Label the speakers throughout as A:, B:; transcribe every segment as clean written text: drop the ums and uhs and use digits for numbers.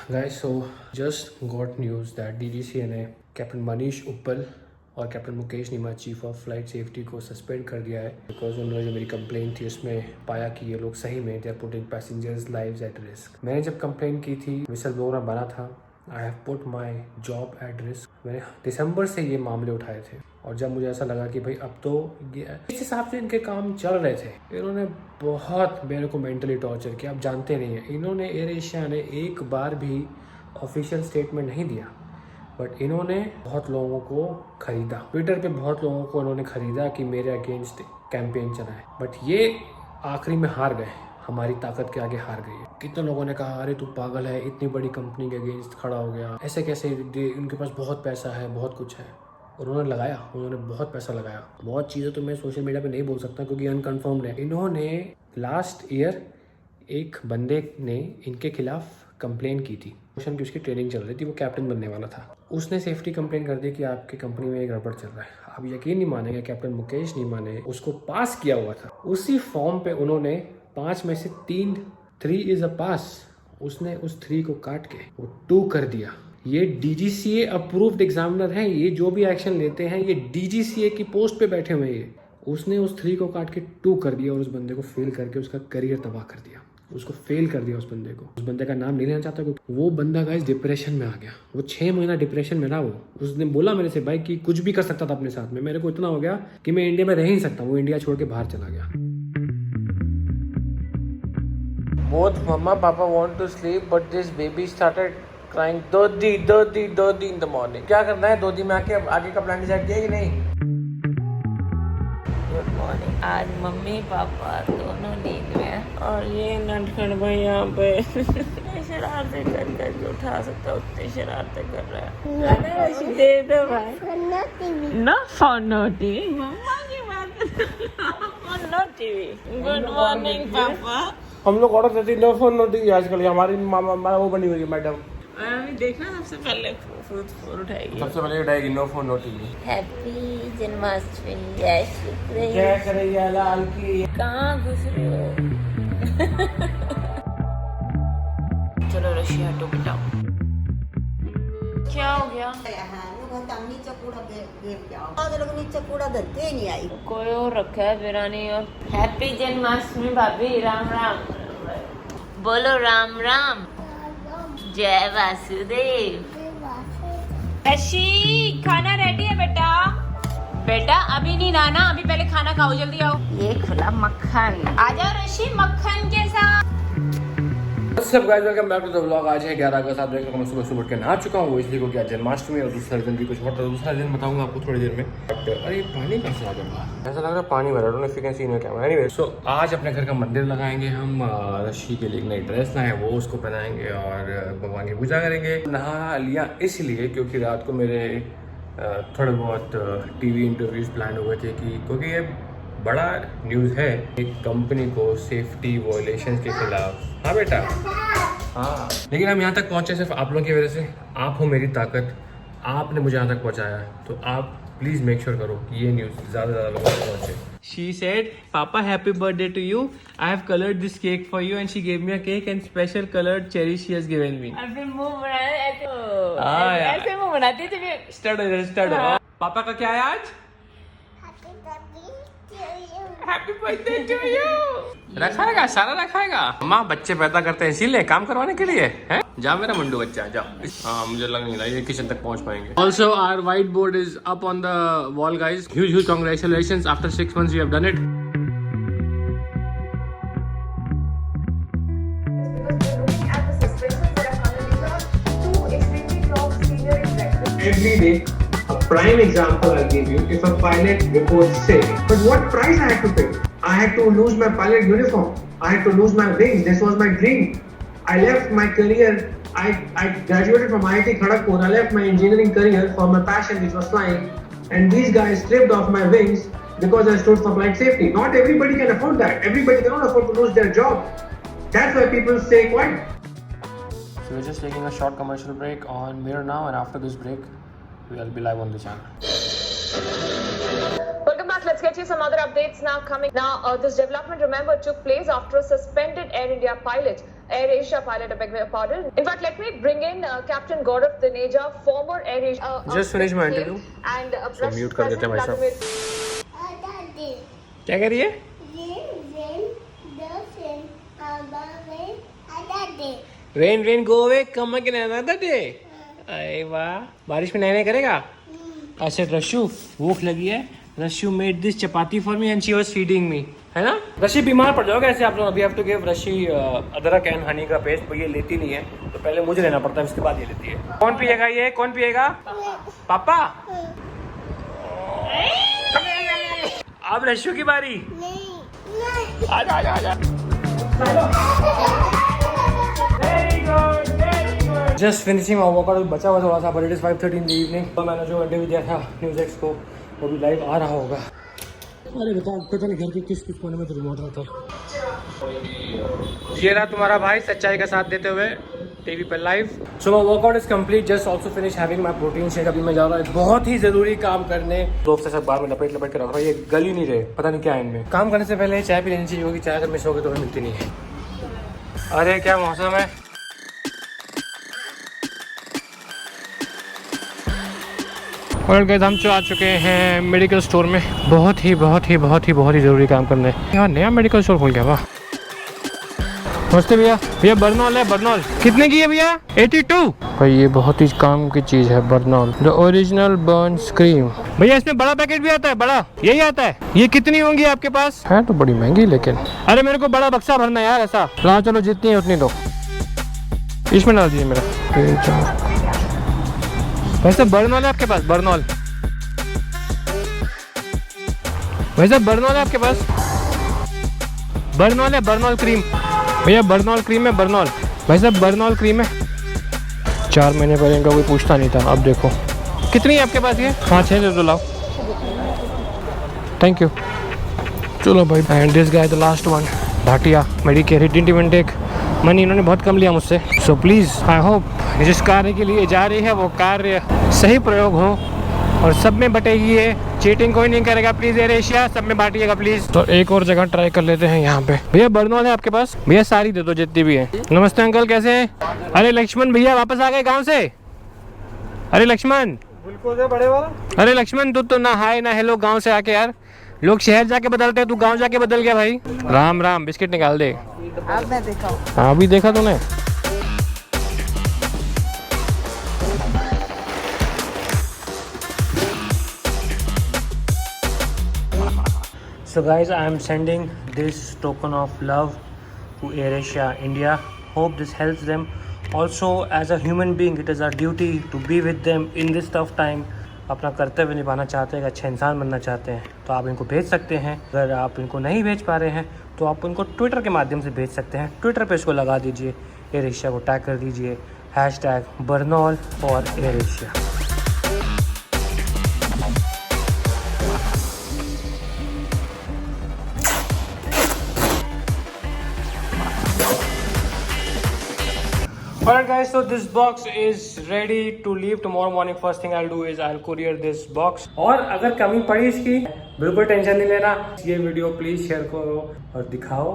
A: Guys, so just got news that DGCA ने captain Manish uppal और captain Mukesh Neema chief of flight safety को suspend कर दिया है बिकॉज उन्होंने जो मेरी कंप्लेन थी उसमें पाया कि ये लोग सही में they are putting passengers lives at risk. मैंने जब कंप्लेन की थी विसल ब्लोअर बना था, I have put my job at risk. मैंने दिसंबर से ये मामले उठाए थे और जब मुझे ऐसा लगा कि भाई अब तो ये इस हिसाब से इनके काम चल रहे थे, इन्होंने बहुत मेरे को मेंटली टॉर्चर किया। आप जानते नहीं है, इन्होंने एयर एशिया ने एक बार भी ऑफिशियल स्टेटमेंट नहीं दिया, बट इन्होंने बहुत लोगों को खरीदा, ट्विटर पे बहुत लोगों को इन्होंने खरीदा कि मेरे अगेंस्ट कैंपेन चलाए। बट ये आखिरी में हार गए, हमारी ताकत के आगे हार गई है। कितने लोगों ने कहा अरे तू पागल है, इतनी बड़ी कंपनी के अगेंस्ट खड़ा हो गया, ऐसे कैसे, उनके पास बहुत पैसा है, बहुत कुछ है। उन्होंने लगाया, उन्होंने बहुत पैसा लगाया। बहुत चीज़ें तो मैं सोशल मीडिया पे नहीं बोल सकता क्योंकि अनकन्फर्म्ड है। इन्होंने लास्ट ईयर एक बंदे ने इनके खिलाफ कंप्लेन की थी, की उसकी ट्रेनिंग चल रही थी, वो कैप्टन बनने वाला था। उसने सेफ्टी कंप्लेन कर दी कि आपकी कंपनी में एक गड़बड़ चल रहा है। आप यकीन नहीं मानेंगे, कैप्टन मुकेश नीमा ने उसको पास किया हुआ था। उसी फॉर्म पे उन्होंने 5 में से 3 इज अ पास, उसने उस 3 को काट के वो 2 कर दिया। ये DGCA अप्रूव्ड एग्जामिनर हैं, ये जो भी एक्शन लेते हैं ये DGCA की पोस्ट पे बैठे हुए हैं। उसने उस 3 को काट के 2 कर दिया और उस बंदे को फेल करके उसका करियर तबाह कर दिया, उसको फेल कर दिया। उस बंदे को, उस बंदे का नाम नहीं लेना चाहता क्योंकि वो बंदा गाइस डिप्रेशन में आ गया। वो 6 महीना डिप्रेशन में रहा। वो उसने बोला मेरे से भाई कि कुछ भी कर सकता था अपने साथ में। मेरे को इतना हो गया कि मैं इंडिया में रह ही नहीं सकता। वो इंडिया छोड़ के बाहर चला गया।
B: Both mama papa want to sleep but this baby started crying dodi in the morning. क्या करना है दोदी में आके? आगे का प्लान डिसाइड किया कि नहीं?
C: Good morning. आज मम्मी पापा दोनों नींद में हैं और ये नटखट भाई यहाँ पे शरारतें कर जो उठा सकता है उतनी शरारतें कर रहा है। दे दो भाई। नो फोन नो टीवी, मम्मा की बात नो टीवी। गुड मॉर्निंग पापा।
B: हम लोग ऑर्डर देते नो फोन नो टीवी। आजकल हमारी मामा वो बनी हुई है मैडम।
C: अभी देखना सबसे पहले फोन उठाएगी,
B: सबसे पहले उठाएगी no phone no TV.
C: Happy Janmashtami, जय श्री कृष्ण।
B: क्या करेगी लाल की?
C: कहाँ घुस रहे हो? चलो रशिया हटो बेटा। क्या हो गया? कोई और रखा है बिरानी। और हैप्पी जन्माष्टमी भाभी, राम राम बोलो। राम राम, जय वासुदेव। ऋषि खाना रेडी है बेटा। बेटा अभी नहीं नाना, अभी पहले खाना खाओ, जल्दी आओ। ये खुला मक्खन, आ जाओ ऋषि मक्खन के साथ।
A: सब guys welcome back to the vlog. आज है 11 अगस्त। आप देख रहे हो मैं सुबह उठ के नहा चुका हूँ। वो इसलिए क्योंकि आज जन्माष्टमी और दूसरा दिन भी कुछ और था। दूसरा दिन बताऊंगा आपको थोड़ी देर में। बट अरे पानी कैसे आ गया? ऐसा लग रहा है पानी भरा। Don't if you can see in camera. Anyway, so आज अपने घर का मंदिर लगाएंगे हम। ऋषि के लिए एक नई ड्रेस लाए, वो उसको पहनाएंगे और भगवान की पूजा करेंगे। नहा लिया इसलिए क्योंकि रात को मेरे थोड़े बहुत टीवी इंटरव्यूज प्लान हुए थे क्योंकि ये बड़ा न्यूज़ है एक कंपनी को सेफ्टी वॉयलेशन के खिलाफ। हाँ बेटा, हाँ। लेकिन हम यहाँ तक पहुँचे सिर्फ आप लोगों की वजह से। आप हो मेरी ताकत, आपने मुझे यहाँ तक पहुँचाया, तो आप प्लीज मेक श्योर करो कि ये न्यूज़ ज़्यादा लोगों तक पहुँचे।
B: She said, "Papa, happy birthday to you. I have colored this cake for you, and she gave me a cake and special colored cherry she has given me."
C: अभी मुंह बनाया ऐसे, ऐसे मुंह बनाती थी।
B: Start हो। पापा का क्या है आज? Happy birthday to you. रखाएगा, सारा रखाएगा। माँ बच्चे पैदा करते हैं इसीलिए, काम करवाने के लिए है। जा मेरा मुंडू बच्चा, जाओ। हाँ मुझे लग नहीं रहा ये किचन तक पहुँच पाएंगे। Also our whiteboard is up on the wall, guys. Huge congratulations. After 6 months we have done it. Every day, a prime example I'll give you. If a pilot reports sick, but what price I had to pay? I had to lose my pilot uniform. I had to lose my wings. This was my dream. I left my career. I graduated from IIT Kharagpur. I left my engineering career for my passion, which was flying. And these guys stripped off my wings because I stood for flight safety. Not everybody can afford that. Everybody cannot afford to lose their job. That's why people stay quiet.
A: So we're just taking a short commercial break on Mirror Now, and after this break, we'll be live on the channel.
D: Welcome back. Let's get you some other updates now coming. Now, this development, remember, took place after a suspended Air India pilot AirAsia pilot, I beg your pardon. In fact, let me bring in Captain Gaurav Taneja, former AirAsia.
A: Just finished my interview.
D: And
A: So mute कर देते हैं भाई साहब। क्या कह रही है? Rain go away, come again another day. अरे वाह, बारिश में नहाने करेगा? अच्छा रशु, भूख लगी है। Rashu made this chapati for me and she was feeding me, है ना? रशी बीमार पड़ जाओगे ऐसे आप लोग। अभी हैव टू गिव रशी अदरक एंड हनी का पेस्ट, ये लेती नहीं है तो पहले मुझे लेना पड़ता है, उसके बाद ये लेती है। कौन पिएगा ये? कौन पिएगा? पापा। अब रशु की बारी। आजा आजा आजा। जस्ट फिनिशिंग माय वर्कआउट, बचा हुआ थोड़ा सा, but it is 5:30 in the evening. तो मैंने जो इंटरव्यू दिया था न्यूज़ एक्स को, वो भी लाइव आ रहा होगा। अरे बताओ, पता नहीं घर के किस कोने में तो रिमोट रहा था। ये रहा तुम्हारा भाई सच्चाई का साथ देते हुए टीवी पर live. So my workout is complete, just also finish having my protein shake. अभी मैं जा रहा हूँ बहुत ही जरूरी काम करने। दोस्त से बार में लपेट के रख रहा हूँ, ये गल ही नहीं रहे, पता नहीं क्या है इनमें। काम करने से पहले चाय पी लेनी चाहिए, क्योंकि चाय अगर मिस होगी तो हमें मिलती नहीं है। अरे क्या मौसम है। और गाइस हम आ चुके हैं मेडिकल स्टोर में, बहुत ही ज़रूरी काम करने। यहाँ नया मेडिकल स्टोर खोल गया, वाह। नमस्ते भैया। भैया बर्नॉल है, बर्नॉल कितने की है भैया? 82। भाई ये बहुत ही काम की चीज़ है Burnol, the original burn cream. भैया इसमें बड़ा पैकेट भी आता है, बड़ा यही आता है। ये कितनी होंगी आपके पास? है तो बड़ी महंगी, लेकिन अरे मेरे को बड़ा बक्सा भरना है यार ऐसा। हाँ चलो, जितनी है उतनी दो। इसमें डाल दीजिए मेरा। वैसे बर्नॉल है आपके पास? बर्नॉल वैसे बर्नॉल है आपके पास? बर्नॉल है, बर्नॉल क्रीम। भैया बर्नॉल क्रीम है, बर्नॉल वैसे बर्नॉल क्रीम है। 4 महीने पहले इनका कोई पूछता नहीं था, अब देखो। कितनी है आपके पास ये? 5-6 दे दो, लाओ। Thank you. चलो भाई। And this guy the last one, Bhatia Medicare. He didn't even take money, इन्होंने बहुत कम लिया मुझसे। सो प्लीज़ आई होप जिस कार्य के लिए जा रही है वो कार्य सही प्रयोग हो और सब में बटेगी। ये चीटिंग कोई नहीं करेगा प्लीज़। एयरएशिया सब में बांटिएगा प्लीज़। तो एक और जगह ट्राई कर लेते हैं यहाँ पे। भैया बर्नॉल है आपके पास? भैया सारी दे दो जितनी भी है। नमस्ते अंकल, कैसे हैं? अरे लक्ष्मण भैया वापस आ गए गाँव से? अरे लक्ष्मण, बड़े वाला। अरे लक्ष्मण तू तो ना हाय ना हेलो गाँव से आके यार। लोग शहर जाके बदलते हैं, तू गाँव जाके बदल गया भाई। राम राम। बिस्किट निकाल दे।
D: अब मैं देखा हूँ।
A: हाँ अभी देखा तूने? So guys, I am sending this token of love to AirAsia India. Hope this helps them. Also, as a human being, it is our duty to be with them in this tough time. अपना कर्तव्य निभाना चाहते हैं, अच्छे इंसान बनना चाहते हैं, तो आप इनको भेज सकते हैं। अगर आप इनको नहीं भेज पा रहे हैं तो आप उनको ट्विटर के माध्यम से भेज सकते हैं। ट्विटर पे इसको लगा दीजिए, AirAsia को टैग कर दीजिए, #बर्नॉल और AirAsia। Alright guys, so this box is ready to leave tomorrow morning. First thing I'll do is I'll courier this box. और अगर कमी पड़ी इसकी, बिल्कुल टेंशन नहीं लेना। ये वीडियो प्लीज शेयर करो और दिखाओ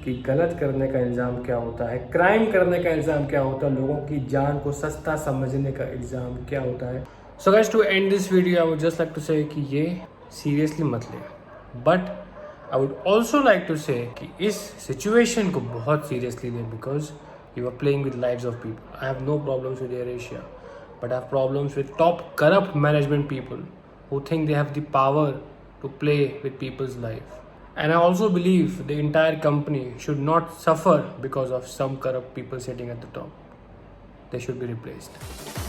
A: कि गलत करने का इल्ज़ाम क्या होता है, क्राइम करने का इल्ज़ाम क्या होता है, लोगों की जान को सस्ता समझने का इल्ज़ाम क्या होता है। So guys, to end this video, I would just like to say कि ये सीरियसली मत ले, but I would also like to say कि इस सिचुएशन को बहुत सीरियसली ले, because you are playing with lives of people. I have no problems with AirAsia, but I have problems with top corrupt management people who think they have the power to play with people's life. And I also believe the entire company should not suffer because of some corrupt people sitting at the top. They should be replaced.